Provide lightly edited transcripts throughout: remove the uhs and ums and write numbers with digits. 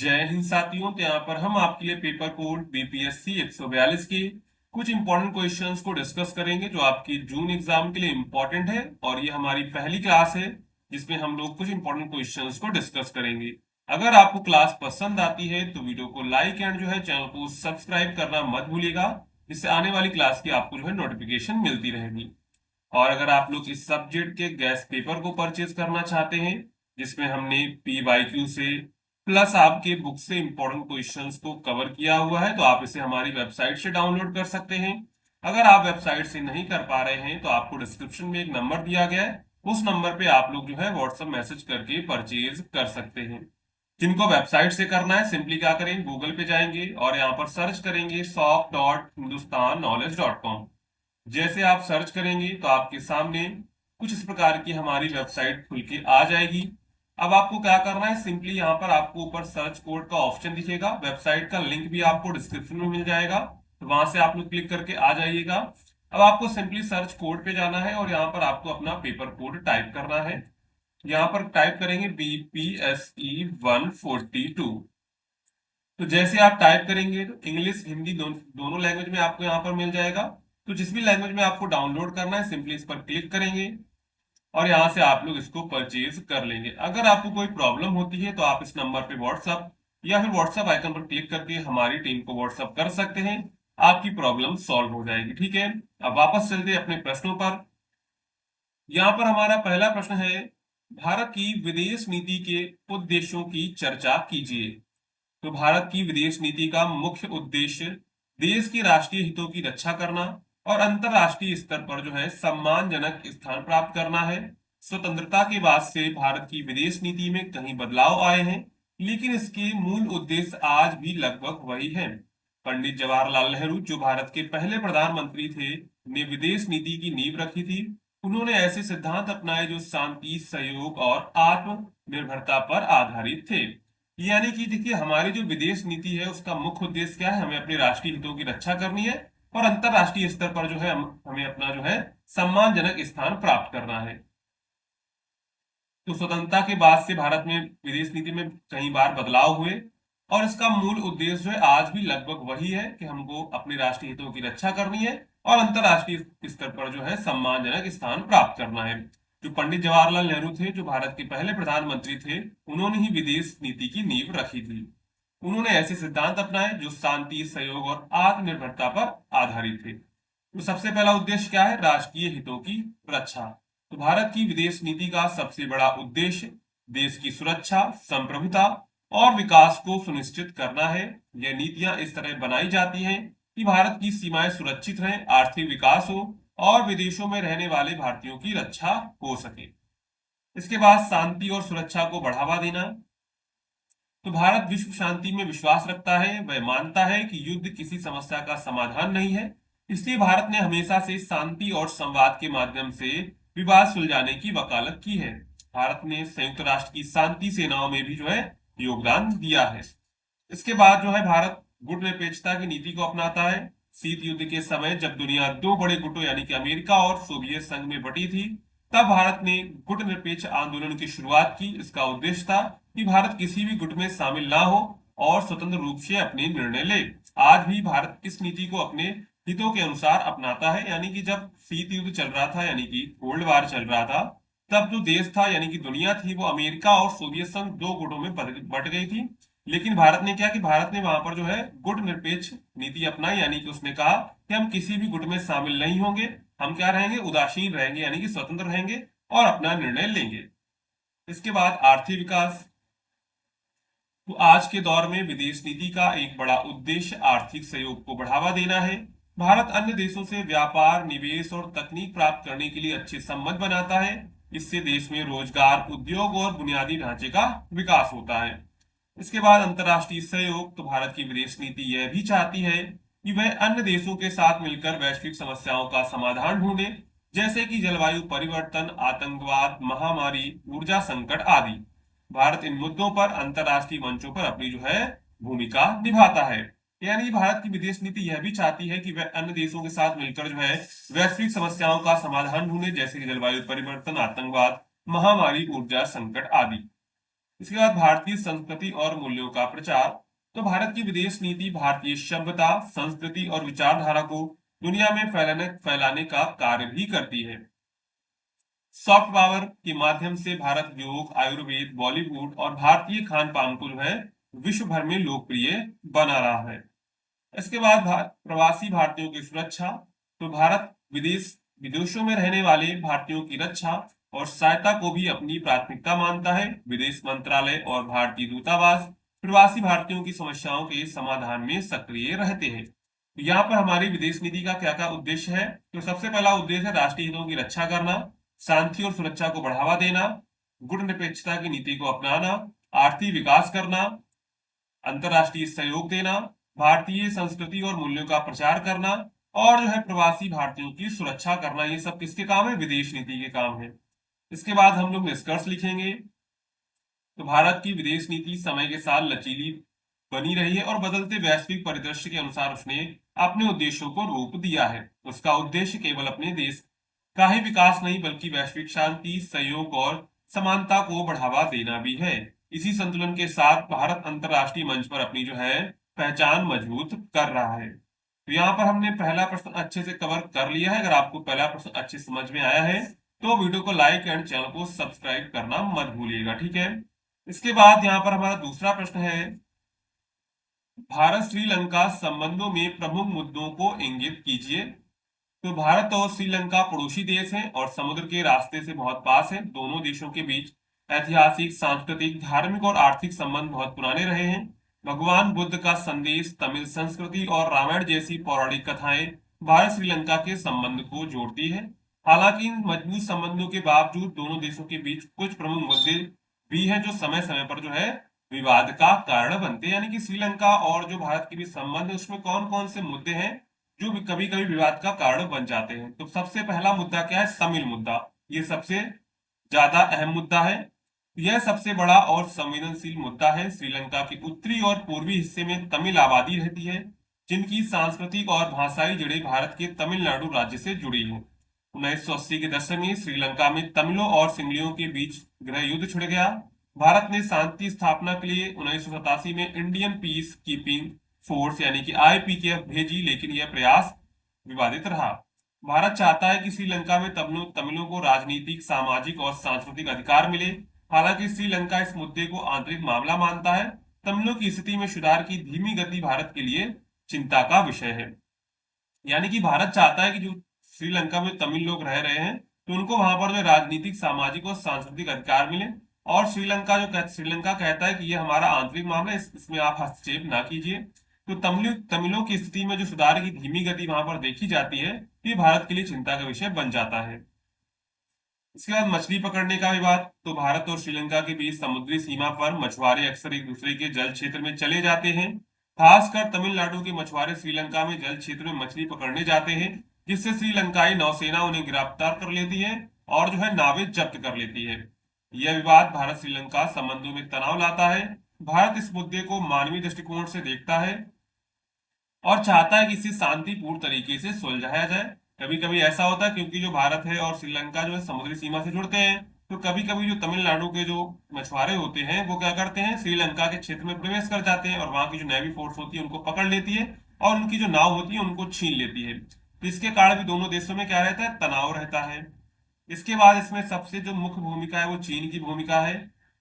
जय हिंद साथियों। तो यहाँ पर हम आपके लिए पेपर कोड बीपीएससी 142 के कुछ इंपॉर्टेंट क्वेश्चंस को डिस्कस करेंगे जो आपकी जून एग्जाम के लिए इंपॉर्टेंट है। और ये हमारी पहली क्लास है जिसमें हम लोग कुछ इंपॉर्टेंट क्वेश्चंस को डिस्कस करेंगे। अगर आपको क्लास पसंद आती है तो वीडियो को लाइक एंड जो है चैनल को सब्सक्राइब करना मत भूलिएगा, जिससे आने वाली क्लास की आपको जो है नोटिफिकेशन मिलती रहेगी। और अगर आप लोग इस सब्जेक्ट के गैस पेपर को परचेज करना चाहते हैं जिसमें हमने पीवाईक्यू से प्लस आपके बुक से इंपॉर्टेंट क्वेश्चंस को कवर किया हुआ है, तो आप इसे हमारी वेबसाइट से डाउनलोड कर सकते हैं। अगर आप वेबसाइट से नहीं कर पा रहे हैं तो आपको डिस्क्रिप्शन में एक नंबर दिया गया है, उस नंबर पे आप लोग जो है व्हाट्सएप मैसेज करके परचेज कर सकते हैं। जिनको वेबसाइट से करना है सिंपली क्या करेंगे, गूगल पे जाएंगे और यहाँ पर सर्च करेंगे shop.hindustan.knowledge.com। जैसे आप सर्च करेंगे तो आपके सामने कुछ इस प्रकार की हमारी वेबसाइट खुल के आ जाएगी। अब आपको क्या करना है, सिंपली यहाँ पर आपको ऊपर सर्च कोड का ऑप्शन दिखेगा, वेबसाइट का लिंक भी आपको डिस्क्रिप्शन में मिल जाएगा, तो वहां से आप लोग क्लिक करके आ जाइएगा। अब आपको सिंपली सर्च कोड पे जाना है और यहाँ पर आपको अपना पेपर कोड टाइप करना है। यहाँ पर टाइप करेंगे BPSE 142। तो जैसे आप टाइप करेंगे तो इंग्लिश हिंदी दोनों लैंग्वेज में आपको यहाँ पर मिल जाएगा। तो जिस भी लैंग्वेज में आपको डाउनलोड करना है सिंपली इस पर क्लिक करेंगे और यहाँ से आप लोग इसको परचेज कर लेंगे। अगर आपको कोई प्रॉब्लम होती है तो आप इस नंबर पे व्हाट्सअप या फिर व्हाट्सअप आइकन पर क्लिक करके हमारी टीम को व्हाट्सअप कर सकते हैं, आपकी प्रॉब्लम सॉल्व हो जाएगी। ठीक है, अब वापस चलते हैं अपने प्रश्नों पर। यहाँ पर हमारा पहला प्रश्न है, भारत की विदेश नीति के उद्देश्यों की चर्चा कीजिए। तो भारत की विदेश नीति का मुख्य उद्देश्य देश के राष्ट्रीय हितों की रक्षा करना और अंतरराष्ट्रीय स्तर पर जो है सम्मानजनक स्थान प्राप्त करना है। स्वतंत्रता के बाद से भारत की विदेश नीति में कई बदलाव आए हैं, लेकिन इसके मूल उद्देश्य आज भी लगभग वही है। पंडित जवाहरलाल नेहरू जो भारत के पहले प्रधानमंत्री थे, ने विदेश नीति की नींव रखी थी। उन्होंने ऐसे सिद्धांत अपनाए जो शांति, सहयोग और आत्मनिर्भरता पर आधारित थे। यानी कि देखिए, हमारी जो विदेश नीति है उसका मुख्य उद्देश्य क्या है, हमें अपने राष्ट्रीय हितों की रक्षा करनी है और अंतरराष्ट्रीय स्तर पर जो है हमें अपना जो है सम्मानजनक स्थान प्राप्त करना है। तो स्वतंत्रता के बाद से भारत में विदेश नीति में कई बार बदलाव हुए और इसका मूल उद्देश्य जो है आज भी लगभग वही है कि हमको अपने राष्ट्रीय हितों की रक्षा करनी है और अंतरराष्ट्रीय स्तर पर जो है सम्मानजनक स्थान प्राप्त करना है। जो पंडित जवाहरलाल नेहरू थे, जो भारत के पहले प्रधानमंत्री थे, उन्होंने ही विदेश नीति की नींव रखी थी। उन्होंने ऐसे सिद्धांत अपनाए जो शांति, सहयोग और आत्मनिर्भरता पर आधारित थे। तो सबसे पहला उद्देश्य क्या है, राष्ट्रीय हितों की रक्षा। तो भारत की विदेश नीति का सबसे बड़ा उद्देश्य देश की सुरक्षा, संप्रभुता और विकास को सुनिश्चित करना है। यह नीतियां इस तरह बनाई जाती हैं कि भारत की सीमाएं सुरक्षित रहें, आर्थिक विकास हो और विदेशों में रहने वाले भारतीयों की रक्षा हो सके। इसके बाद शांति और सुरक्षा को बढ़ावा देना। तो भारत विश्व शांति में विश्वास रखता है, वह मानता है कि युद्ध किसी समस्या का समाधान नहीं है। इसलिए भारत ने हमेशा से शांति और संवाद के माध्यम से विवाद सुलझाने की वकालत की है। भारत ने संयुक्त राष्ट्र की शांति सेनाओं में भी जो है योगदान दिया है। इसके बाद जो है भारत गुटनिरपेक्षता की नीति को अपनाता है। शीत युद्ध के समय जब दुनिया दो बड़े गुटों यानी कि अमेरिका और सोवियत संघ में बटी थी, तब भारत ने गुटनिरपेक्ष आंदोलन की शुरुआत की। इसका उद्देश्य था कि भारत किसी भी गुट में शामिल ना हो और स्वतंत्र रूप से अपने निर्णय ले। आज भी भारत इस नीति को अपने हितों के अनुसार अपनाता है। यानी कि जब शीत युद्ध चल रहा था यानी कि कोल्ड वार चल रहा था, तब जो देश था यानी कि दुनिया थी वो अमेरिका और सोवियत संघ दो गुटों में बट गई थी। लेकिन भारत ने क्या कि भारत ने वहां पर जो है गुट निरपेक्ष नीति अपनाई, यानी कि उसने कहा कि हम किसी भी गुट में शामिल नहीं होंगे, हम क्या रहेंगे, उदासीन रहेंगे, यानी कि स्वतंत्र रहेंगे और अपना निर्णय लेंगे। इसके बाद आर्थिक विकास। तो आज के दौर में विदेश नीति का एक बड़ा उद्देश्य आर्थिक सहयोग को बढ़ावा देना है। भारत अन्य देशों से व्यापार, निवेश और तकनीक प्राप्त करने के लिए अच्छे संबंध बनाता है। इससे देश में रोजगार, उद्योग और बुनियादी ढांचे का विकास होता है। इसके बाद अंतरराष्ट्रीय सहयोग। तो भारत की विदेश नीति यह भी चाहती है कि वह अन्य देशों के साथ मिलकर वैश्विक समस्याओं का समाधान ढूंढे, जैसे कि जलवायु परिवर्तन, आतंकवाद, महामारी, ऊर्जा संकट आदि। भारत इन मुद्दों पर अंतरराष्ट्रीय मंचों पर अपनी जो है भूमिका निभाता है। यानी कि भारत की विदेश नीति यह भी चाहती है कि वह अन्य देशों के साथ मिलकर जो है वैश्विक समस्याओं का समाधान ढूंढे, जैसे कि जलवायु परिवर्तन, आतंकवाद, महामारी, ऊर्जा संकट आदि। इसके बाद भारतीय संस्कृति और मूल्यों का प्रचार। तो भारत की विदेश नीति भारतीय सभ्यता, संस्कृति और विचारधारा को दुनिया में फैलाने का कार्य भी करती है। सॉफ्ट पावर के माध्यम से भारत योग, आयुर्वेद, बॉलीवुड और भारतीय खान पान को जो है विश्व भर में लोकप्रिय बना रहा है। इसके बाद प्रवासी भारतीयों की सुरक्षा। तो भारत विदेशों में रहने वाले भारतीयों की रक्षा और सहायता को भी अपनी प्राथमिकता मानता है। विदेश मंत्रालय और भारतीय दूतावास प्रवासी भारतीयों की समस्याओं के समाधान में सक्रिय रहते हैं। तो यहाँ पर हमारी विदेश नीति का क्या क्या उद्देश्य है? तो सबसे पहला उद्देश्य है राष्ट्रीय हितों की रक्षा करना, शांति और सुरक्षा को बढ़ावा देना, गुणनिरपेक्षता की नीति को अपनाना, आर्थिक विकास करना, अंतर्राष्ट्रीय सहयोग देना, भारतीय संस्कृति और मूल्यों का प्रचार करना और जो है प्रवासी भारतीयों की सुरक्षा करना। ये सब किसके काम है? विदेश नीति के काम है। इसके बाद हम लोग निष्कर्ष लिखेंगे। तो भारत की विदेश नीति समय के साथ लचीली बनी रही है और बदलते वैश्विक परिदृश्य के अनुसार उसने अपने उद्देश्यों को रूप दिया है। उसका उद्देश्य केवल अपने देश का ही विकास नहीं बल्कि वैश्विक शांति, सहयोग और समानता को बढ़ावा देना भी है। इसी संतुलन के साथ भारत अंतरराष्ट्रीय मंच पर अपनी जो है पहचान मजबूत कर रहा है। तो यहाँ पर हमने पहला प्रश्न अच्छे से कवर कर लिया है। अगर आपको पहला प्रश्न अच्छे समझ में आया है तो वीडियो को लाइक एंड चैनल को सब्सक्राइब करना मत भूलिएगा, ठीक है। इसके बाद यहाँ पर हमारा दूसरा प्रश्न है, भारत श्रीलंका संबंधों में प्रमुख मुद्दों को इंगित कीजिए। तो भारत और श्रीलंका पड़ोसी देश हैं और समुद्र के रास्ते से बहुत पास हैं। दोनों देशों के बीच ऐतिहासिक, सांस्कृतिक, धार्मिक और आर्थिक संबंध बहुत पुराने रहे हैं। भगवान बुद्ध का संदेश, तमिल संस्कृति और रामायण जैसी पौराणिक कथाएं भारत श्रीलंका के संबंध को जोड़ती है। हालांकि इन मजबूत संबंधों के बावजूद दोनों देशों के बीच कुछ प्रमुख मुद्दे भी हैं जो समय समय पर जो है विवाद का कारण बनते हैं। यानी कि श्रीलंका और जो भारत के बीच संबंध है उसमें कौन कौन से मुद्दे हैं जो कभी कभी विवाद का कारण बन जाते हैं। तो सबसे पहला मुद्दा क्या है? तमिल मुद्दा। ये सबसे ज्यादा अहम मुद्दा है। यह सबसे बड़ा और संवेदनशील मुद्दा है। श्रीलंका के उत्तरी और पूर्वी हिस्से में तमिल आबादी रहती है जिनकी सांस्कृतिक और भाषाई जड़ें भारत के तमिलनाडु राज्य से जुड़ी हैं। 1980 के दशक में श्रीलंका में तमिलों और सिंगलियों के बीच गृह युद्ध छिड़ गया। भारत ने शांति स्थापना के लिए 1987 में इंडियन पीस कीपिंग फोर्स यानी कि आईपीकेएफ भेजी, लेकिन यह प्रयास विवादित रहा। भारत चाहता है कि श्रीलंका में तमिलों को राजनीतिक, सामाजिक और सांस्कृतिक अधिकार मिले। हालांकि श्रीलंका इस मुद्दे को आंतरिक मामला मानता है। तमिलों की स्थिति में सुधार की धीमी गति भारत के लिए चिंता का विषय है। यानी कि भारत चाहता है कि जो श्रीलंका में तमिल लोग रह रहे हैं तो उनको वहां पर जो राजनीतिक, सामाजिक और सांस्कृतिक अधिकार मिले। और श्रीलंका कहता है कि ये हमारा आंतरिक मामला है, इसमें आप हस्तक्षेप ना कीजिए। तो तमिलों की स्थिति में जो सुधार की धीमी गति वहां पर देखी जाती है, ये भारत के लिए चिंता का विषय बन जाता है। इसके बाद मछली पकड़ने का विवाद। तो भारत और श्रीलंका के बीच समुद्री सीमा पर मछुआरे अक्सर एक दूसरे के जल क्षेत्र में चले जाते हैं। खासकर तमिलनाडु के मछुआरे श्रीलंका में जल क्षेत्र में मछली पकड़ने जाते हैं, जिससे श्रीलंकाई नौसेना उन्हें गिरफ्तार कर लेती है और जो है नावें जब्त कर लेती है। यह विवाद भारत श्रीलंका संबंधों में तनाव लाता है। भारत इस मुद्दे को मानवीय दृष्टिकोण से देखता है और चाहता है कि इसे शांतिपूर्ण तरीके से सुलझाया जाए। कभी कभी ऐसा होता है क्योंकि जो भारत है और श्रीलंका जो है समुद्री सीमा से जुड़ते हैं, तो कभी कभी जो तमिलनाडु के जो मछुआरे होते हैं वो क्या करते हैं, श्रीलंका के क्षेत्र में प्रवेश कर जाते हैं और वहां की जो नेवी फोर्स होती है उनको पकड़ लेती है और उनकी जो नाव होती है उनको छीन लेती है। तो इसके कारण भी दोनों देशों में क्या रहता है? तनाव रहता है। इसके बाद इसमें सबसे जो मुख्य भूमिका है वो चीन की भूमिका है।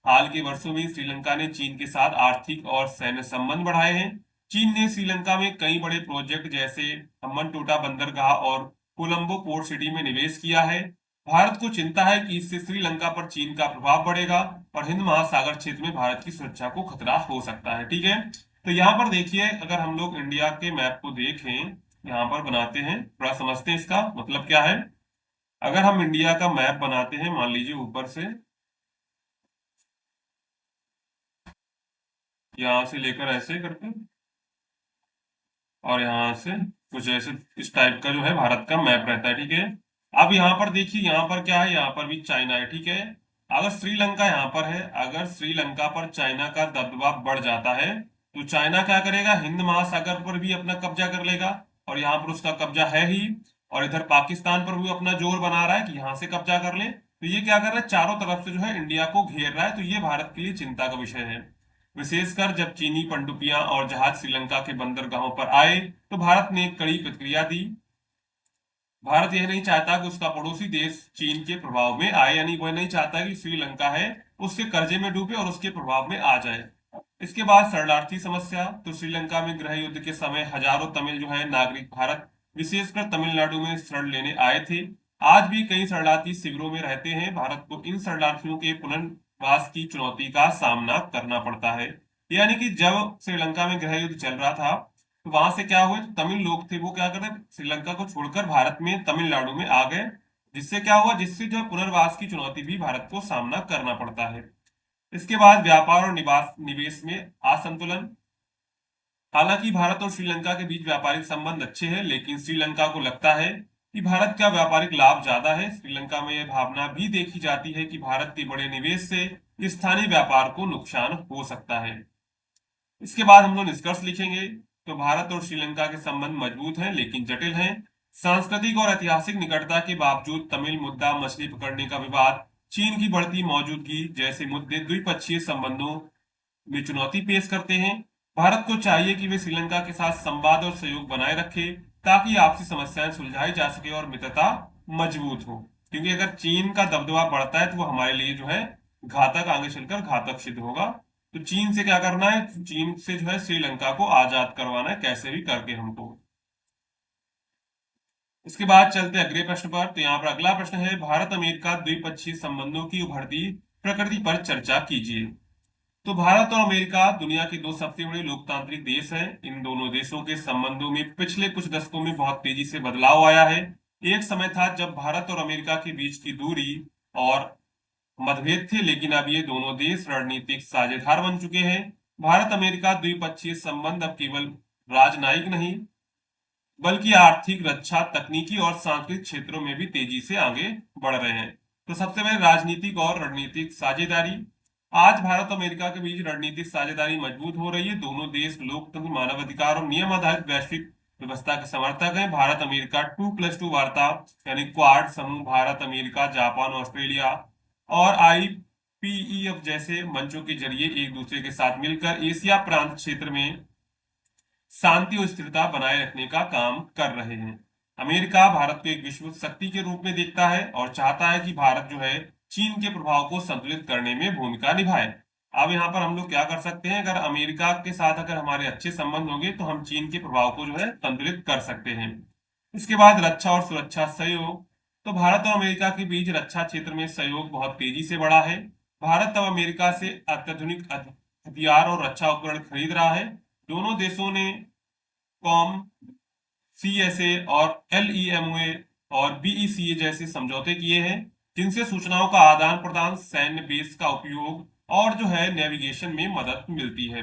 हाल के वर्षों में श्रीलंका ने चीन के साथ आर्थिक और सैन्य संबंध बढ़ाए हैं। चीन ने श्रीलंका में कई बड़े प्रोजेक्ट जैसे हम्बनटोटा बंदरगाह और कोलंबो पोर्ट सिटी में निवेश किया है। भारत को चिंता है कि इससे श्रीलंका पर चीन का प्रभाव बढ़ेगा और हिंद महासागर क्षेत्र में भारत की सुरक्षा को खतरा हो सकता है, ठीक है। तो यहाँ पर देखिए, अगर हम लोग इंडिया के मैप को देखें, यहाँ पर बनाते हैं, थोड़ा समझते हैं इसका मतलब क्या है। अगर हम इंडिया का मैप बनाते हैं, मान लीजिए ऊपर से यहां से लेकर ऐसे करके और यहां से कुछ ऐसे इस टाइप का जो है भारत का मैप रहता है, ठीक है। अब यहाँ पर देखिए, यहाँ पर क्या है, यहाँ पर भी चाइना है, ठीक है। अगर श्रीलंका यहाँ पर है, अगर श्रीलंका पर चाइना का दबदबा बढ़ जाता है तो चाइना क्या करेगा, हिंद महासागर पर भी अपना कब्जा कर लेगा और यहाँ पर उसका कब्जा है ही। और इधर पाकिस्तान पर भी अपना जोर बना रहा है कि यहाँ से कब्जा कर ले। तो ये क्या कर रहा है, चारों तरफ से जो है इंडिया को घेर रहा है, तो ये भारत के लिए चिंता का विषय है। विशेषकर जब चीनी पनडुब्बियां और जहाज श्रीलंका के बंदरगाहों पर आए तो भारत ने एक कड़ी प्रतिक्रिया दी। भारत यह नहीं चाहता कि उसका पड़ोसी देश चीन के प्रभाव में आए, यानी वह नहीं चाहता कि श्रीलंका है उसके कर्जे में डूबे और उसके प्रभाव में आ जाए। इसके बाद शरणार्थी समस्या, तो श्रीलंका में गृह युद्ध के समय हजारों तमिल जो है नागरिक भारत, विशेषकर तमिलनाडु में शरण लेने आए थे। आज भी कई शरणार्थी शिविरों में रहते हैं। भारत को इन शरणार्थियों के पुनर्वास की चुनौती का सामना करना पड़ता है। यानी कि जब श्रीलंका में गृह युद्ध चल रहा था तो वहां से क्या हुआ, जो तमिल लोग थे वो क्या कर रहे, श्रीलंका को छोड़कर भारत में तमिलनाडु में आ गए, जिससे क्या हुआ, जिससे जो पुनर्वास की चुनौती भी भारत को सामना करना पड़ता है। इसके बाद व्यापार और निवास निवेश में असंतुलन। हालांकि भारत और श्रीलंका के बीच व्यापारिक संबंध अच्छे हैं, लेकिन श्रीलंका को लगता है कि भारत का व्यापारिक लाभ ज्यादा है। श्रीलंका में यह भावना भी देखी जाती है कि भारत के बड़े निवेश से स्थानीय व्यापार को नुकसान हो सकता है। इसके बाद हम लोग निष्कर्ष लिखेंगे। तो भारत और श्रीलंका के संबंध मजबूत हैं लेकिन जटिल हैं। सांस्कृतिक और ऐतिहासिक निकटता के बावजूद तमिल मुद्दा, मछली पकड़ने का विवाद, चीन की बढ़ती मौजूदगी जैसे मुद्दे द्विपक्षीय संबंधों में चुनौती पेश करते हैं। भारत को चाहिए कि वे श्रीलंका के साथ संवाद और सहयोग बनाए रखे ताकि आपसी समस्याएं सुलझाई जा सके और मित्रता मजबूत हो, क्योंकि अगर चीन का दबदबा बढ़ता है तो वो हमारे लिए जो है घातक, आगे चलकर घातक सिद्ध होगा। तो चीन से क्या करना है, चीन से जो है श्रीलंका को आजाद करवाना है कैसे भी करके हमको। इसके बाद चलते अगले प्रश्न पर। तो यहाँ पर अगला प्रश्न है, भारत अमेरिका द्विपक्षीय संबंधों की उभरती प्रकृति पर चर्चा कीजिए। तो भारत और अमेरिका दुनिया के दो सबसे बड़े लोकतांत्रिक देश हैं। इन दोनों देशों के संबंधों में पिछले कुछ दशकों में बहुत तेजी से बदलाव आया है। एक समय था जब भारत और अमेरिका के बीच की दूरी और मतभेद थे, लेकिन अब ये दोनों देश रणनीतिक साझेदार बन चुके हैं। भारत अमेरिका द्विपक्षीय संबंध अब केवल राजनयिक नहीं बल्कि आर्थिक, रक्षा, तकनीकी और सांस्कृतिक क्षेत्रों में भी तेजी से आगे बढ़ रहे हैं। तो सबसे पहले राजनीतिक और रणनीतिक साझेदारी। आज भारत और अमेरिका के बीच रणनीतिक साझेदारी मजबूत हो रही है। दोनों देश लोकतंत्र, मानवाधिकार और नियम आधारित वैश्विक व्यवस्था के समर्थक हैं। भारत अमेरिका 2+2 वार्ता यानी क्वाड समूह, भारत अमेरिका जापान ऑस्ट्रेलिया और IPEF जैसे मंचों के जरिए एक दूसरे के साथ मिलकर एशिया प्रांत क्षेत्र में शांति और स्थिरता बनाए रखने का काम कर रहे हैं। अमेरिका भारत को एक विश्व शक्ति के रूप में देखता है और चाहता है कि भारत जो है चीन के प्रभाव को संतुलित करने में भूमिका निभाए। अब यहाँ पर हम लोग क्या कर सकते हैं, अगर अमेरिका के साथ अगर हमारे अच्छे संबंध होंगे तो हम चीन के प्रभाव को जो है संतुलित कर सकते हैं। इसके बाद रक्षा और सुरक्षा सहयोग। तो भारत और अमेरिका के बीच रक्षा क्षेत्र में सहयोग बहुत तेजी से बढ़ा है। भारत अब अमेरिका से अत्याधुनिक हथियार और रक्षा उपकरण खरीद रहा है। दोनों देशों ने कॉम, CSA और LEMOA और BECA जैसे समझौते किए हैं, जिनसे सूचनाओं का आदान प्रदान, सैन्य बेस का उपयोग और जो है नेविगेशन में मदद मिलती है।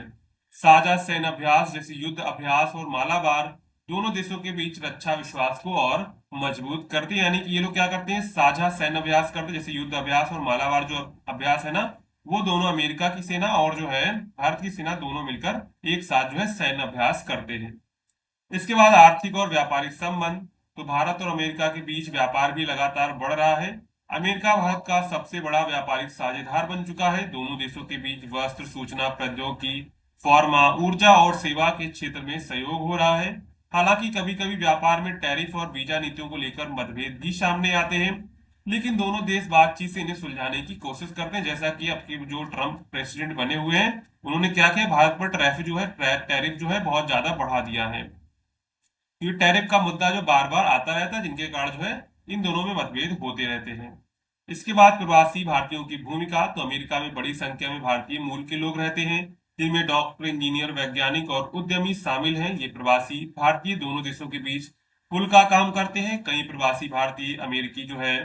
साझा सैन्य अभ्यास जैसे युद्ध अभ्यास और मालाबार दोनों देशों के बीच रक्षा विश्वास को और मजबूत करते हैं। यानी कि ये लोग क्या करते हैं, साझा सैन्य अभ्यास करते हैं, जैसे युद्ध अभ्यास और मालाबार जो अभ्यास है ना, वो दोनों अमेरिका की सेना और जो है भारत की सेना दोनों मिलकर एक साथ जो है सैन्य अभ्यास करते हैं। इसके बाद आर्थिक और व्यापारिक संबंध। तो भारत और अमेरिका के बीच व्यापार भी लगातार बढ़ रहा है। अमेरिका भारत का सबसे बड़ा व्यापारिक साझेदार बन चुका है। दोनों देशों के बीच वस्त्र, सूचना प्रौद्योगिकी, फार्मा, ऊर्जा और सेवा के क्षेत्र में सहयोग हो रहा है। हालांकि कभी कभी व्यापार में टैरिफ और वीजा नीतियों को लेकर मतभेद भी सामने आते हैं, लेकिन दोनों देश बातचीत से इन्हें सुलझाने की कोशिश करते हैं। जैसा कि अब के जो ट्रम्प प्रेसिडेंट बने हुए हैं, उन्होंने क्या किया, भारत पर टैरिफ जो है बहुत ज्यादा बढ़ा दिया है। ये टैरिफ का मुद्दा जो बार बार आता रहता है, जिनके कारण जो है इन दोनों में मतभेद होते रहते हैं। इसके बाद प्रवासी भारतीयों की भूमिका। तो अमेरिका में बड़ी संख्या में भारतीय मूल के लोग रहते हैं, जिनमें डॉक्टर, इंजीनियर, वैज्ञानिक और उद्यमी शामिल हैं। ये प्रवासी भारतीय दोनों देशों के बीच पुल का काम करते हैं। कई प्रवासी भारतीय अमेरिकी जो है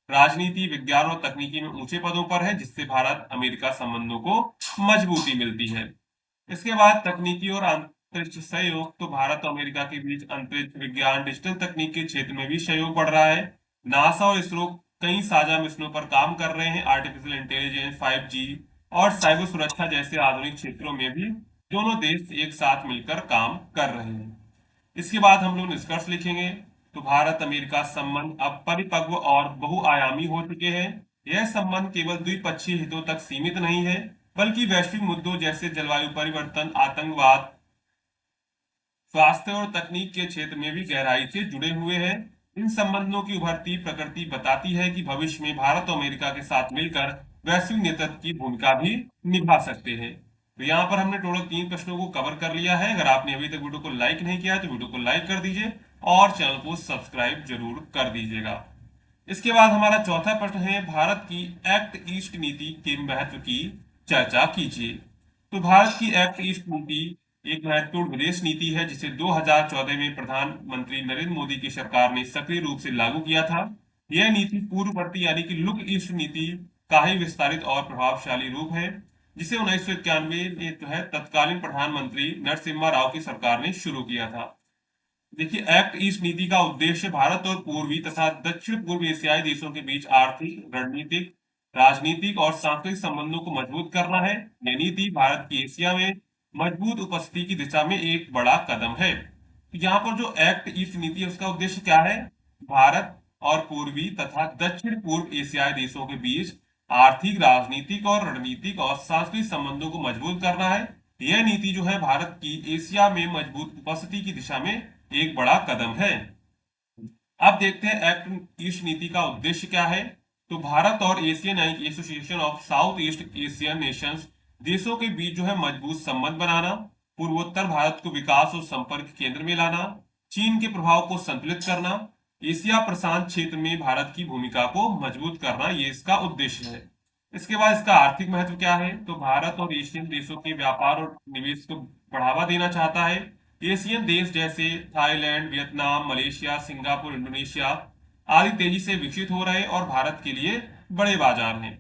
राजनीति, विज्ञान और तकनीकी में ऊंचे पदों पर है, जिससे भारत अमेरिका संबंधों को मजबूती मिलती है। इसके बाद तकनीकी और अंतरिक्ष सहयोग। तो भारत और अमेरिका के बीच अंतरिक्ष विज्ञान, डिजिटल तकनीक के क्षेत्र में भी सहयोग बढ़ रहा है। नासा और इसरो कई साझा मिशनों पर काम कर रहे हैं। आर्टिफिशियल इंटेलिजेंस, 5G और साइबर सुरक्षा जैसे आधुनिक क्षेत्रों में भी दोनों देश एक साथ मिलकर काम कर रहे हैं। इसके बाद हम लोग निष्कर्ष लिखेंगे। तो भारत अमेरिका संबंध अब परिपक्व और बहुआयामी हो चुके हैं। यह संबंध केवल द्विपक्षीय हितों तक सीमित नहीं है, बल्कि वैश्विक मुद्दों जैसे जलवायु परिवर्तन, आतंकवाद, स्वास्थ्य और तकनीक के क्षेत्र में भी गहराई से जुड़े हुए हैं। इन संबंधों की उभरती प्रकृति बताती है कि भविष्य में भारत और अमेरिका के साथ मिलकर वैश्विक नेतृत्व की भूमिका भी निभा सकते हैं। तो यहाँ पर हमने टोटल 3 प्रश्नों को कवर कर लिया है। अगर आपने अभी तक वीडियो को लाइक नहीं किया है तो वीडियो को लाइक कर दीजिए और चैनल को सब्सक्राइब जरूर कर दीजिएगा। इसके बाद हमारा चौथा प्रश्न है, भारत की एक्ट ईस्ट नीति के महत्व की चर्चा कीजिए। तो भारत की एक्ट ईस्ट नीति एक महत्वपूर्ण विदेश नीति है जिसे 2014 में प्रधानमंत्री नरेंद्र मोदी की सरकार ने सक्रिय रूप से लागू किया था। यह नीति पूर्ववर्ती यानी कि लुक ईस्ट नीति का ही विस्तारित और प्रभावशाली रूप है, जिसे 1991 में जो है तत्कालीन प्रधानमंत्री नरसिम्हा राव की सरकार ने शुरू किया था। देखिए, एक्ट ईस्ट नीति का उद्देश्य भारत और पूर्वी तथा दक्षिण पूर्व एशियाई देशों के बीच आर्थिक, रणनीतिक, राजनीतिक और सांस्कृतिक संबंधों को मजबूत करना है। यह नीति भारत की एशिया में मजबूत उपस्थिति की दिशा में एक बड़ा कदम है। तो यहाँ पर जो एक्ट ईस्ट नीति है उसका उद्देश्य क्या है? भारत और पूर्वी तथा दक्षिण पूर्व एशियाई देशों के बीच आर्थिक, राजनीतिक और रणनीतिक और सांस्कृतिक संबंधों को मजबूत करना है। यह नीति जो है भारत की एशिया में मजबूत उपस्थिति की दिशा में एक बड़ा कदम है। अब देखते हैं एक्ट ईस्ट नीति का उद्देश्य क्या है। तो भारत और Asian association of south east Asian Nations देशों के बीच जो है मजबूत संबंध बनाना, पूर्वोत्तर भारत को विकास और संपर्क केंद्र में लाना, चीन के प्रभाव को संतुलित करना, एशिया प्रशांत क्षेत्र में भारत की भूमिका को मजबूत करना, ये इसका उद्देश्य है। इसके बाद इसका आर्थिक महत्व क्या है? तो भारत और एशियन देशों के व्यापार और निवेश को बढ़ावा देना चाहता है। एशियन देश जैसे Thailand, Vietnam, Malaysia, Singapore, Indonesia आदि तेजी से विकसित हो रहे और भारत के लिए बड़े बाजार हैं।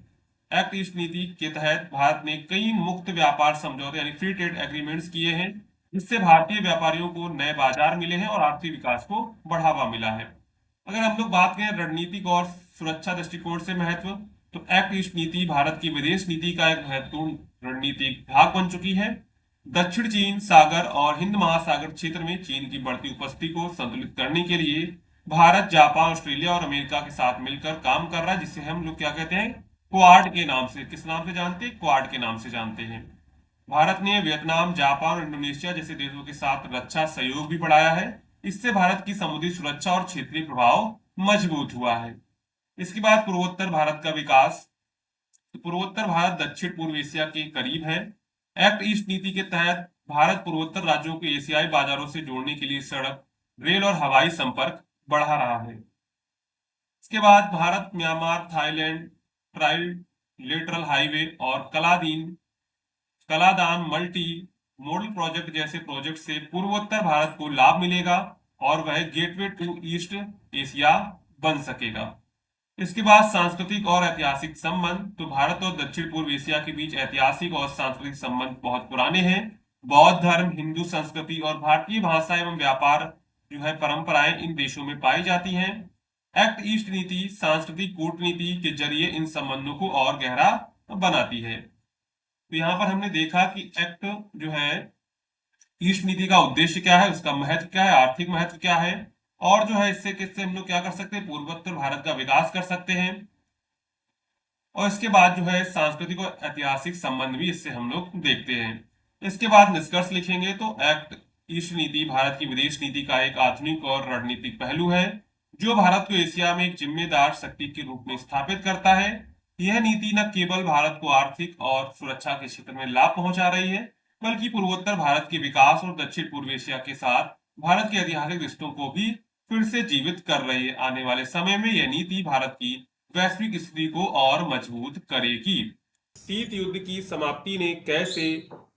एक्ट ईस्ट नीति के तहत भारत ने कई मुक्त व्यापार समझौते यानी फ्री ट्रेड एग्रीमेंट्स किए हैं, जिससे भारतीय व्यापारियों को नए बाजार मिले हैं और आर्थिक विकास को बढ़ावा मिला है। अगर हम लोग बात करें रणनीतिक और सुरक्षा दृष्टिकोण से महत्व, तो एक्ट ईस्ट नीति भारत की विदेश नीति का एक महत्वपूर्ण रणनीतिक भाग बन चुकी है। दक्षिण चीन सागर और हिंद महासागर क्षेत्र में चीन की बढ़ती उपस्थिति को संतुलित करने के लिए भारत, जापान, ऑस्ट्रेलिया और अमेरिका के साथ मिलकर काम कर रहा है, जिसे हम लोग क्या कहते हैं? क्वाड के नाम से। किस नाम से जानते हैं? क्वाड के नाम से जानते हैं। भारत ने वियतनाम, जापान और इंडोनेशिया जैसे देशों के साथ रक्षा सहयोग भी बढ़ाया है। इससे भारत की समुद्री सुरक्षा और क्षेत्रीय प्रभाव मजबूत हुआ है। इसके बाद पूर्वोत्तर भारत का विकास। तो पूर्वोत्तर भारत दक्षिण पूर्व एशिया के करीब है। एक्ट ईस्ट नीति के तहत भारत पूर्वोत्तर राज्यों को एशियाई बाजारों से जोड़ने के लिए सड़क, रेल और हवाई संपर्क बढ़ा रहा है। इसके बाद Bharat Myanmar, Thailand trilateral highway और कलादान मल्टी मॉडल प्रोजेक्ट जैसे प्रोजेक्ट से पूर्वोत्तर भारत को लाभ मिलेगा और वह गेटवे टू ईस्ट एशिया बन सकेगा। इसके बाद सांस्कृतिक और ऐतिहासिक संबंध। तो भारत और दक्षिण पूर्व एशिया के बीच ऐतिहासिक और सांस्कृतिक संबंध बहुत पुराने हैं। बौद्ध धर्म, हिंदू संस्कृति और भारतीय भाषा एवं व्यापार जो है परंपराएं इन देशों में पाई जाती हैं। एक्ट ईस्ट नीति सांस्कृतिक कूटनीति के जरिए इन संबंधों को और गहरा बनाती है। तो यहाँ पर हमने देखा कि एक्ट जो है ईस्ट नीति का उद्देश्य क्या है, उसका महत्व क्या है, आर्थिक महत्व क्या है, और जो है इससे किससे हम लोग क्या कर सकते हैं? पूर्वोत्तर भारत का विकास कर सकते हैं। और इसके बाद जो है सांस्कृतिक और ऐतिहासिक संबंध भी इससे हम लोग देखते हैं। इसके बाद निष्कर्ष लिखेंगे तो एक्ट ईस्ट नीति भारत की विदेश नीति का एक आधुनिक और रणनीतिक पहलू है, जो भारत को एशिया में एक जिम्मेदार शक्ति के रूप में स्थापित करता है। यह नीति न केवल भारत को आर्थिक और सुरक्षा के क्षेत्र में लाभ पहुंचा रही है, बल्कि पूर्वोत्तर भारत के विकास और दक्षिण पूर्व एशिया के साथ भारत के ऐतिहासिक रिश्तों को भी फिर से जीवित कर रही है। आने वाले समय में यह नीति भारत की वैश्विक स्थिति को और मजबूत करेगी। शीत युद्ध की समाप्ति ने कैसे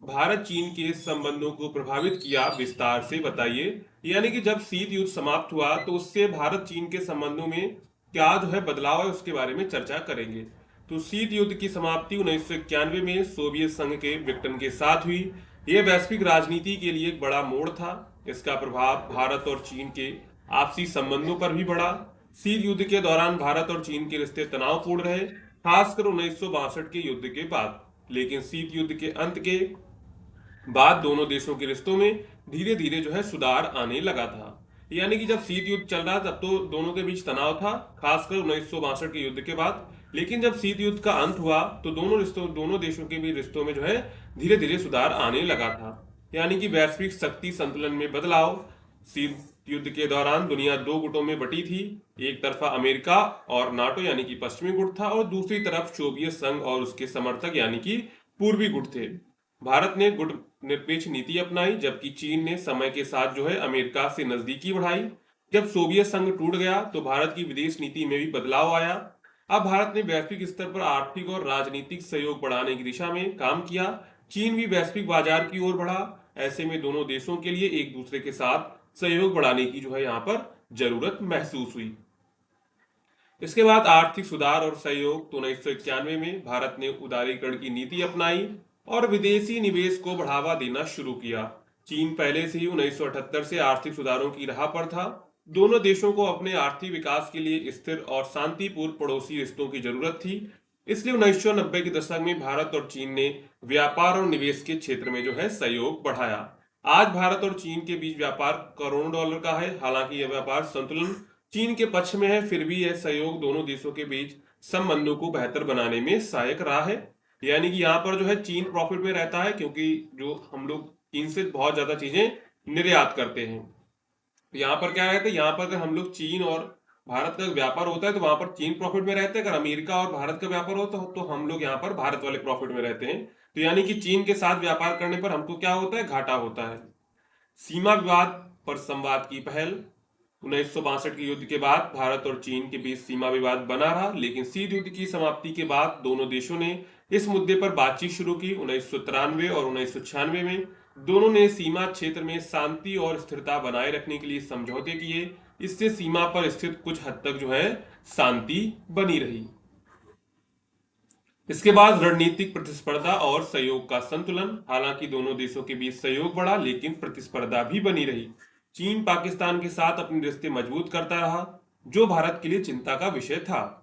भारत चीन के संबंधों को प्रभावित किया, विस्तार से बताइए। यानी कि जब शीत युद्ध समाप्त हुआ तो उससे भारत चीन के संबंधों में क्या जो है बदलाव है उसके बारे में चर्चा करेंगे। तो शीत युद्ध की समाप्ति 1991 में सोवियत संघ के विघटन के साथ हुई। यह वैश्विक राजनीति के लिए एक बड़ा मोड़ था। इसका प्रभाव भारत और चीन के आपसी संबंधों पर भी बढ़ा। शीत युद्ध के दौरान भारत और चीन के रिश्ते तनावपूर्ण रहे, खासकर 1962 के युद्ध के बाद। लेकिन शीत युद्ध के अंत के बाद दोनों देशों के रिश्तों में धीरे धीरे जो है सुधार आने लगा था। यानी कि जब शीत युद्ध चल रहा तब तो दोनों के बीच तनाव था, खासकर 1962 के युद्ध के बाद। लेकिन जब शीत युद्ध का अंत हुआ तो दोनों देशों के बीच रिश्तों में जो है धीरे धीरे सुधार आने लगा था। यानी कि वैश्विक शक्ति संतुलन में बदलाव। शीत युद्ध के दौरान दुनिया दो गुटों में बटी थी। एक तरफा अमेरिका और नाटो यानी कि पश्चिमी गुट था, और दूसरी तरफ सोवियत संघ और उसके समर्थक यानी कि पूर्वी गुट थे। भारत ने गुट निरपेक्ष नीति अपनाई, जबकि चीन ने समय के साथ जो है अमेरिका से नजदीकी बढ़ाई। जब सोवियत संघ टूट गया तो भारत की विदेश नीति में भी बदलाव आया। अब भारत ने वैश्विक स्तर पर आर्थिक और राजनीतिक सहयोग बढ़ाने की दिशा में काम किया। चीन भी वैश्विक बाजार की ओर बढ़ा। ऐसे में दोनों देशों के लिए एक दूसरे के साथ सहयोग बढ़ाने की जो है यहाँ पर जरूरत महसूस हुई। इसके बाद आर्थिक सुधार और सहयोग तो 1991 में भारत ने उदारीकरण की नीति अपनाई और विदेशी निवेश को बढ़ावा देना शुरू किया। चीन पहले से ही 1978 से आर्थिक सुधारों की राह पर था। दोनों देशों को अपने आर्थिक विकास के लिए स्थिर और शांतिपूर्ण पड़ोसी रिश्तों की जरूरत थी। इसलिए 1990 के दशक में भारत और चीन ने व्यापार और निवेश के क्षेत्र में जो है सहयोग बढ़ाया। आज भारत और चीन के बीच व्यापार करोड़ों डॉलर का है। हालांकि यह व्यापार संतुलन चीन के पक्ष में है, फिर भी यह सहयोग दोनों देशों के बीच संबंधों को बेहतर बनाने में सहायक रहा है। यानी कि यहाँ पर जो है चीन प्रॉफिट में रहता है, क्योंकि जो हम लोग चीन से बहुत ज्यादा चीजें निर्यात करते हैं। तो यहाँ पर क्या रहता है, यहाँ पर अगर हम लोग चीन और भारत का व्यापार होता है तो वहां पर चीन प्रॉफिट में रहते हैं। अगर अमेरिका और भारत का व्यापार हो तो हम लोग यहाँ पर भारत वाले प्रॉफिट में रहते हैं। तो यानी कि चीन के साथ व्यापार करने पर हमको क्या होता है, घाटा होता है। सीमा विवाद पर संवाद की पहल। 1962 के युद्ध के बाद भारत और चीन के बीच सीमा विवाद बना रहा, लेकिन शीत युद्ध की समाप्ति के बाद दोनों देशों ने इस मुद्दे पर बातचीत शुरू की। 1993 और 1996 में दोनों ने सीमा क्षेत्र में शांति और स्थिरता बनाए रखने के लिए समझौते किए। इससे सीमा पर स्थित कुछ हद तक जो है शांति बनी रही। इसके बाद रणनीतिक प्रतिस्पर्धा और सहयोग का संतुलन। हालांकि दोनों देशों के बीच सहयोग बढ़ा, लेकिन प्रतिस्पर्धा भी बनी रही। चीन पाकिस्तान के साथ अपने रिश्ते मजबूत करता रहा, जो भारत के लिए चिंता का विषय था।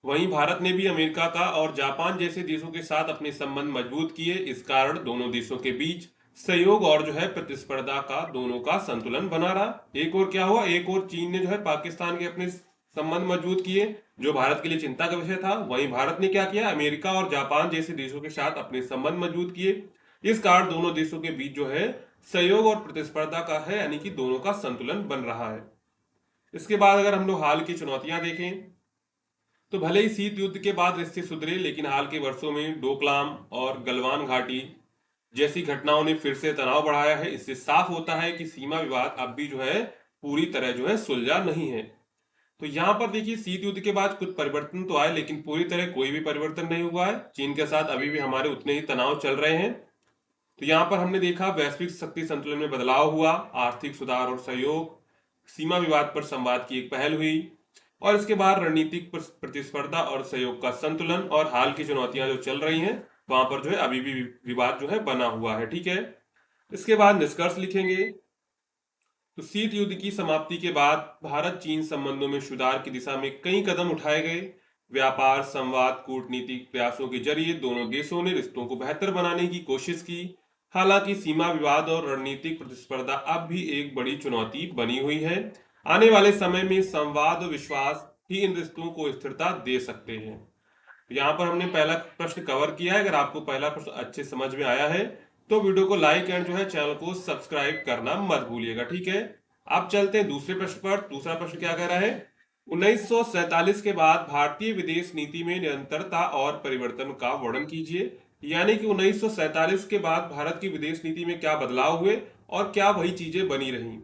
वहीं भारत ने भी अमेरिका का और जापान जैसे देशों के साथ अपने संबंध मजबूत किए। इस कारण दोनों देशों के बीच सहयोग और जो है प्रतिस्पर्धा का दोनों का संतुलन बना रहा। एक और क्या हुआ, एक और चीन ने जो है पाकिस्तान के अपने संबंध मजबूत किए, जो भारत के लिए चिंता का विषय था। वहीं भारत ने क्या किया, अमेरिका और जापान जैसे देशों के साथ अपने संबंध मजबूत किए। इस कारण दोनों देशों के बीच जो है सहयोग और प्रतिस्पर्धा का है, यानी कि दोनों का संतुलन बन रहा है। इसके बाद अगर हम लोग हाल की चुनौतियां देखें तो भले ही शीत युद्ध के बाद रिश्ते सुधरे, लेकिन हाल के वर्षों में डोकलाम और गलवान घाटी जैसी घटनाओं ने फिर से तनाव बढ़ाया है। इससे साफ होता है कि सीमा विवाद अब भी जो है पूरी तरह जो है सुलझा नहीं है। तो यहाँ पर देखिए, शीत युद्ध के बाद कुछ परिवर्तन तो आए, लेकिन पूरी तरह कोई भी परिवर्तन नहीं हुआ है। चीन के साथ अभी भी हमारे उतने ही तनाव चल रहे हैं। तो यहाँ पर हमने देखा वैश्विक शक्ति संतुलन में बदलाव हुआ, आर्थिक सुधार और सहयोग, सीमा विवाद पर संवाद की एक पहल हुई, और इसके बाद रणनीतिक प्रतिस्पर्धा और सहयोग का संतुलन, और हाल की चुनौतियां जो चल रही हैं वहां पर जो है अभी भी विवाद जो है बना हुआ है। ठीक है, इसके बाद निष्कर्ष लिखेंगे। तो शीत युद्ध की समाप्ति के बाद भारत चीन संबंधों में सुधार की दिशा में कई कदम उठाए गए। व्यापार, संवाद, कूटनीतिक प्रयासों के जरिए दोनों देशों ने रिश्तों को बेहतर बनाने की कोशिश की। हालांकि सीमा विवाद और रणनीतिक प्रतिस्पर्धा अब भी एक बड़ी चुनौती बनी हुई है। आने वाले समय में संवाद और विश्वास ही इन रिश्तों को स्थिरता दे सकते हैं। यहाँ पर हमने पहला प्रश्न कवर किया है। अगर आपको पहला प्रश्न अच्छे समझ में आया है तो वीडियो को लाइक एंड जो है चैनल को सब्सक्राइब करना मत भूलिएगा। ठीक है, अब चलते हैं दूसरे प्रश्न पर। दूसरा प्रश्न क्या कह रहा है, 1947 के बाद भारतीय विदेश नीति में निरंतरता और परिवर्तन का वर्णन कीजिए। यानी कि 1947 के बाद भारत की विदेश नीति में क्या बदलाव हुए और क्या वही चीजें बनी रही।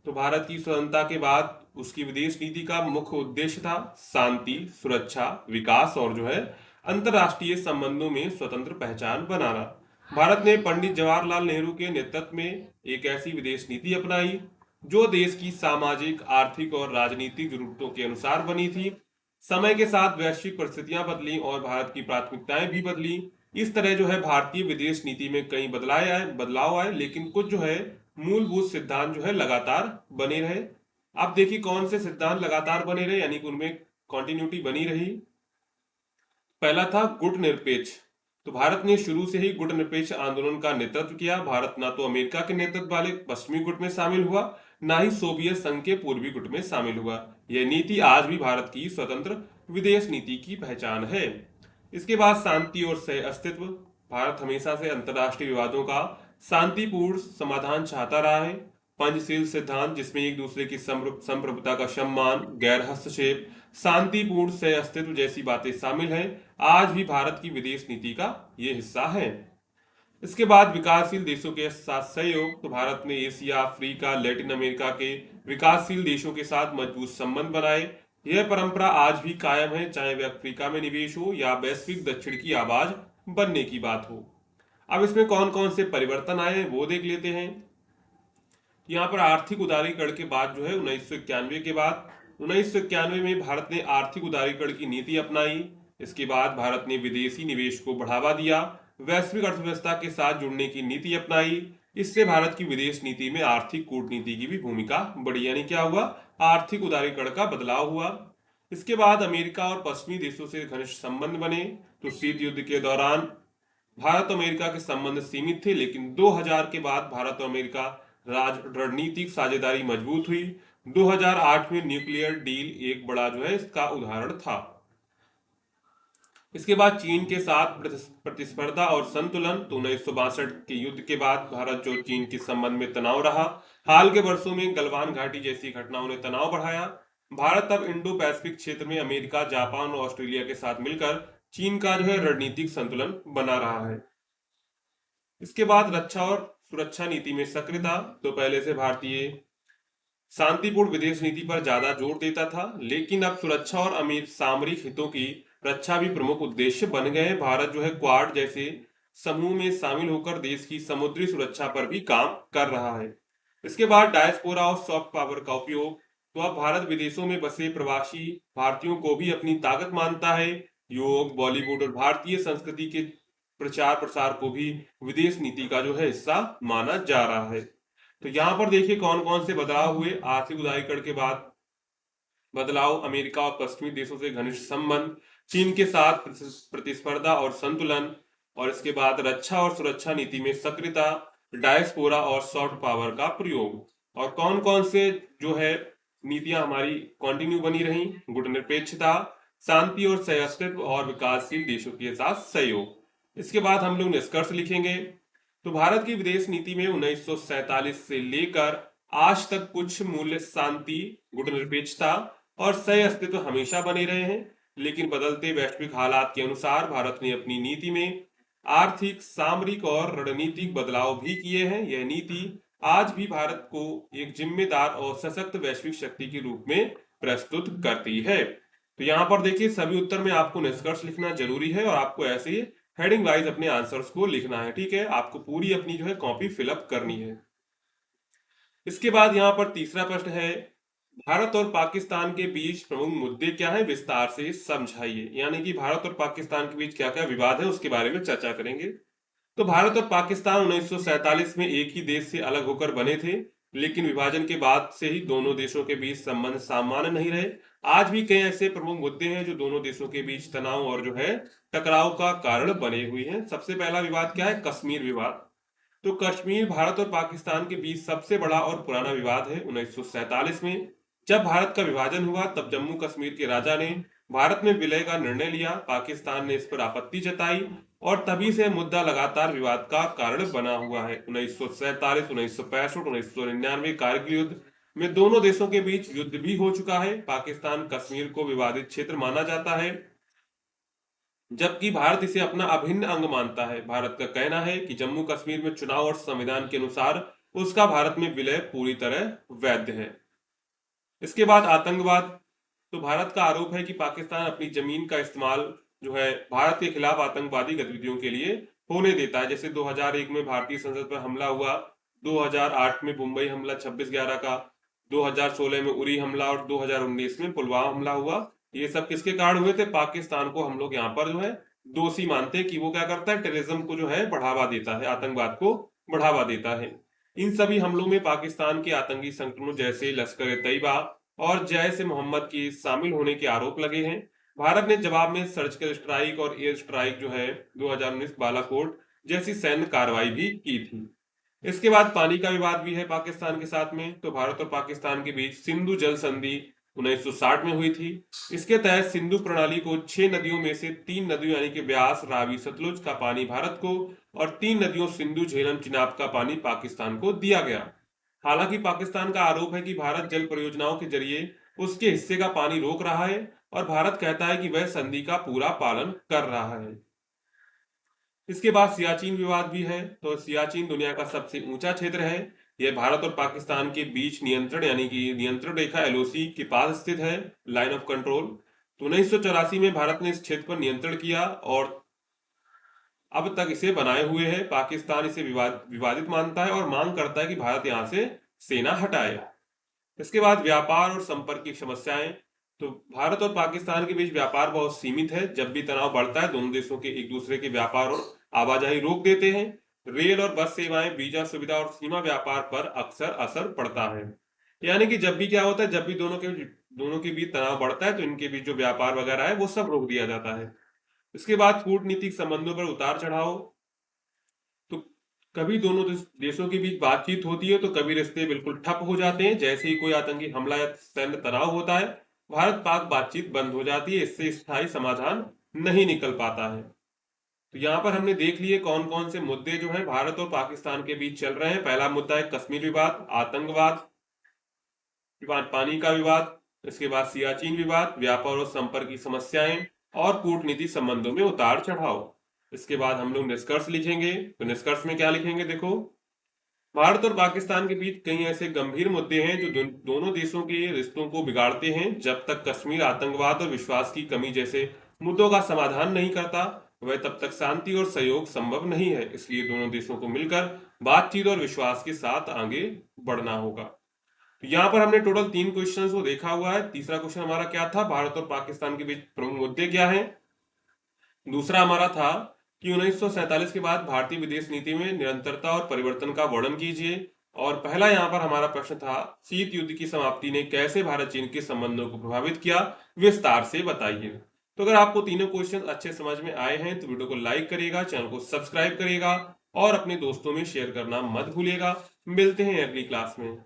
तो भारत की स्वतंत्रता के बाद उसकी विदेश नीति का मुख्य उद्देश्य था शांति, सुरक्षा, विकास और जो है अंतर्राष्ट्रीय संबंधों में स्वतंत्र पहचान बनाना। भारत ने पंडित जवाहरलाल नेहरू के नेतृत्व में एक ऐसी विदेश नीति अपनाई जो देश की सामाजिक, आर्थिक और राजनीतिक जरूरतों के अनुसार बनी थी। समय के साथ वैश्विक परिस्थितियां बदली और भारत की प्राथमिकताएं भी बदली। इस तरह जो है भारतीय विदेश नीति में कई बदलाव आए, लेकिन कुछ जो है मूलभूत सिद्धांत जो है लगातार बने रहे। अब देखिए कौन से सिद्धांत लगातार बने रहे, यानी कि उनमें कॉन्टिन्यूटी बनी रही। पहला था गुट निरपेक्ष। तो भारत ने शुरू से ही गुटनिरपेक्ष आंदोलन का नेतृत्व किया। भारत ना तो अमेरिका के नेतृत्व वाले पश्चिमी गुट में शामिल हुआ, ना ही सोवियत संघ के पूर्वी गुट में शामिल हुआ। यह नीति आज भी भारत की स्वतंत्र विदेश नीति की पहचान है। इसके बाद शांति और सह अस्तित्व। भारत हमेशा से अंतर्राष्ट्रीय विवादों का शांतिपूर्ण समाधान चाहता रहा है। पंचशील सिद्धांत, जिसमें एक दूसरे की संप्रभुता का सम्मान, गैर हस्तक्षेप, शांतिपूर्ण सह अस्तित्व जैसी बातें शामिल हैं, आज भी भारत की विदेश नीति का ये हिस्सा है। इसके बाद विकासशील देशों के साथ सहयोग। तो भारत ने एशिया, अफ्रीका, लैटिन अमेरिका के विकासशील देशों के साथ मजबूत संबंध बनाए। यह परंपरा आज भी कायम है, चाहे वह अफ्रीका में निवेश हो या वैश्विक दक्षिण की आवाज बनने की बात हो। अब इसमें कौन कौन से परिवर्तन आए हैं वो देख लेते हैं। यहाँ पर आर्थिक उदारीकरण के बाद जो है 1991 के बाद 1991 में भारत ने आर्थिक उदारीकरण की नीति अपनाई। इसके बाद भारत ने विदेशी निवेश को बढ़ावा दिया, वैश्विक अर्थव्यवस्था के साथ जुड़ने की नीति अपनाई। इससे भारत की विदेश नीति में आर्थिक कूटनीति की भी भूमिका बढ़ी, यानी क्या हुआ, आर्थिक उदारीकरण का बदलाव हुआ। इसके बाद अमेरिका और पश्चिमी देशों से घनिष्ठ संबंध बने। तो शीत युद्ध के दौरान भारत और अमेरिका के संबंध सीमित थे, लेकिन 2000 के बाद भारत और अमेरिका रणनीतिक साझेदारी मजबूत हुई। 2008 में न्यूक्लियर डील एक बड़ा जो है इसका उदाहरण था। इसके बाद चीन के साथ प्रतिस्पर्धा और संतुलन। तो 1962 के युद्ध के बाद भारत जो चीन के संबंध में तनाव रहा। हाल के वर्षों में गलवान घाटी जैसी घटनाओं ने तनाव बढ़ाया। भारत अब इंडो पैसिफिक क्षेत्र में अमेरिका, जापान और ऑस्ट्रेलिया के साथ मिलकर चीन का जो है रणनीतिक संतुलन बना रहा है। इसके बाद रक्षा और सुरक्षा नीति में सक्रियता। तो पहले से भारतीय शांतिपूर्ण विदेश नीति पर ज्यादा जोर देता था, लेकिन अब सुरक्षा और अमीर सामरिक हितों की रक्षा भी प्रमुख उद्देश्य बन गए। भारत जो है क्वाड जैसे समूह में शामिल होकर देश की समुद्री सुरक्षा पर भी काम कर रहा है। इसके बाद डायस्पोरा और सॉफ्ट पावर का उपयोग। तो अब भारत विदेशों में बसे प्रवासी भारतीयों को भी अपनी ताकत मानता है। योग, बॉलीवुड और भारतीय संस्कृति के प्रचार प्रसार को भी विदेश नीति का जो है हिस्सा माना जा रहा है। तो यहाँ पर देखिए कौन कौन से बदलाव हुए। आर्थिक उदारीकरण के बाद बदलाव, अमेरिका और पश्चिमी देशों से घनिष्ठ संबंध, चीन के साथ प्रतिस्पर्धा और संतुलन, और इसके बाद रक्षा और सुरक्षा नीति में सक्रियता, डायस्पोरा और सॉफ्ट पावर का प्रयोग। और कौन कौन से जो है नीतियां हमारी कंटिन्यू बनी रही, गुटनिरपेक्षता, शांति और सह-अस्तित्व और विकासशील देशों के साथ सहयोग। इसके बाद हम लोग निष्कर्ष लिखेंगे। तो भारत की विदेश नीति में 1947 से लेकर आज तक कुछ मूल्य शांति, गुटनिरपेक्षता और सह अस्तित्व हमेशा बने रहे हैं, लेकिन बदलते वैश्विक हालात के अनुसार भारत ने अपनी नीति में आर्थिक, सामरिक और रणनीतिक बदलाव भी किए हैं। यह नीति आज भी भारत को एक जिम्मेदार और सशक्त वैश्विक शक्ति के रूप में प्रस्तुत करती है। तो यहाँ पर देखिए सभी उत्तर में आपको निष्कर्ष लिखना जरूरी है और आपको ऐसे ही हेडिंग वाइज अपने आंसर्स को लिखना है, ठीक है। आपको पूरी अपनी जो है कॉपी फिलअप करनी है। इसके बाद यहाँ पर तीसरा प्रश्न है, भारत और पाकिस्तान के बीच प्रमुख मुद्दे क्या है, विस्तार से समझाइए। यानी कि भारत और पाकिस्तान के बीच क्या क्या विवाद है उसके बारे में चर्चा करेंगे। तो भारत और पाकिस्तान 1947 में एक ही देश से अलग होकर बने थे, लेकिन विभाजन के बाद से ही दोनों देशों के बीच संबंध सामान्य नहीं रहे। आज भी कई ऐसे प्रमुख मुद्दे हैं जो दोनों देशों के बीच तनाव और जो है टकराव का कारण बने हुए हैं। सबसे पहला विवाद क्या है, कश्मीर विवाद। तो कश्मीर भारत और पाकिस्तान के बीच सबसे बड़ा और पुराना विवाद है। 1947 में जब भारत का विभाजन हुआ तब जम्मू कश्मीर के राजा ने भारत में विलय का निर्णय लिया। पाकिस्तान ने इस पर आपत्ति जताई और तभी से मुद्दा लगातार विवाद का कारण बना हुआ है। 1947, 1965, 1999 कारगिल युद्ध में दोनों देशों के बीच युद्ध भी हो चुका है। पाकिस्तान कश्मीर को विवादित क्षेत्र माना जाता है, जबकि भारत इसे अपना अभिन्न अंग मानता है। भारत का कहना है कि जम्मू कश्मीर में चुनाव और संविधान के अनुसार उसका भारत में विलय पूरी तरह वैध है। इसके बाद आतंकवाद। तो भारत का आरोप है कि पाकिस्तान अपनी जमीन का इस्तेमाल जो है भारत के खिलाफ आतंकवादी गतिविधियों के लिए होने देता है। जैसे 2001 में भारतीय संसद पर हमला हुआ, 2008 में मुंबई हमला 26/11 का, 2016 में उरी हमला और 2019 में पुलवामा हमला हुआ। ये सब किसके कारण हुए थे, पाकिस्तान को हम लोग यहाँ पर जो है दोषी मानते हैं कि वो क्या करता है, टेररिज्म को जो है बढ़ावा देता है, आतंकवाद को बढ़ावा देता है। इन सभी हमलों में पाकिस्तान के आतंकी संगठनों जैसे लश्कर ए तैयबा और जैश ए मोहम्मद के शामिल होने के आरोप लगे हैं। भारत ने जवाब में सर्जिकल स्ट्राइक और एयर स्ट्राइक जो है 2019 बालाकोट जैसी सैन्य कार्रवाई भी की थी। इसके बाद पानी का विवाद भी है पाकिस्तान के साथ में। तो भारत और पाकिस्तान के बीच सिंधु जल संधि 1960 में हुई थी। इसके तहत सिंधु प्रणाली को 6 नदियों में से 3 नदियों यानी कि ब्यास, रावी, सतलुज का पानी भारत को और 3 नदियों सिंधु, झेलम, चिनाब का पानी पाकिस्तान को दिया गया। हालांकि पाकिस्तान का आरोप है कि भारत जल परियोजनाओं के जरिए उसके हिस्से का पानी रोक रहा है और भारत कहता है कि वह संधि का पूरा पालन कर रहा है। इसके बाद सियाचिन विवाद भी है। तो सियाचिन दुनिया का सबसे ऊंचा क्षेत्र है। यह भारत और पाकिस्तान के बीच नियंत्रण यानी कि नियंत्रण रेखा एलओसी के पास स्थित है, लाइन ऑफ कंट्रोल। तो 1984 में भारत ने इस क्षेत्र पर नियंत्रण किया और अब तक इसे बनाए हुए है। पाकिस्तान इसे विवादित मानता है और मांग करता है कि भारत यहां से सेना हटाए। इसके बाद व्यापार और संपर्क की समस्याएं। तो भारत और पाकिस्तान के बीच व्यापार बहुत सीमित है। जब भी तनाव बढ़ता है दोनों देशों के एक दूसरे के व्यापार और आवाजाही रोक देते हैं। रेल और बस सेवाएं, वीजा सुविधा और सीमा व्यापार पर अक्सर असर पड़ता है। यानी कि जब भी क्या होता है, जब भी दोनों के बीच तनाव बढ़ता है तो इनके बीच जो व्यापार वगैरह है वो सब रोक दिया जाता है। इसके बाद कूटनीतिक संबंधों पर उतार चढ़ाव। तो कभी दोनों देशों के बीच बातचीत होती है तो कभी रिश्ते बिल्कुल ठप हो जाते हैं। जैसे ही कोई आतंकी हमला या सैन्य तनाव होता है, भारत पाक बातचीत बंद हो जाती है। इससे स्थायी समाधान नहीं निकल पाता है। तो यहाँ पर हमने देख लिए कौन कौन से मुद्दे जो हैं भारत और पाकिस्तान के बीच चल रहे हैं। पहला मुद्दा है कश्मीर विवाद, आतंकवाद विवाद, पानी का विवाद। इसके बाद सियाचिन विवाद, व्यापार और संपर्क की समस्याएं और कूटनीति संबंधों में उतार चढ़ाव। इसके बाद हम लोग निष्कर्ष लिखेंगे। तो निष्कर्ष में क्या लिखेंगे, देखो, भारत और पाकिस्तान के बीच कई ऐसे गंभीर मुद्दे हैं जो दोनों देशों के रिश्तों को बिगाड़ते हैं। जब तक कश्मीर आतंकवाद और विश्वास की कमी जैसे मुद्दों का समाधान नहीं करता, वह तब तक शांति और सहयोग संभव नहीं है। इसलिए दोनों देशों को मिलकर बातचीत और विश्वास के साथ आगे बढ़ना होगा। तो यहाँ पर हमने टोटल 3 क्वेश्चंस को देखा हुआ है। तीसरा क्वेश्चन हमारा क्या था, भारत और पाकिस्तान के बीच प्रमुख मुद्दे क्या हैं। दूसरा हमारा था कि 1947 के बाद भारतीय विदेश नीति में निरंतरता और परिवर्तन का वर्णन कीजिए। और पहला यहाँ पर हमारा प्रश्न था, शीत युद्ध की समाप्ति ने कैसे भारत चीन के संबंधों को प्रभावित किया, विस्तार से बताइए। तो अगर आपको तीनों क्वेश्चन अच्छे समझ में आए हैं तो वीडियो को लाइक करिएगा, चैनल को सब्सक्राइब करिएगा और अपने दोस्तों में शेयर करना मत भूलिएगा। मिलते हैं अगली क्लास में।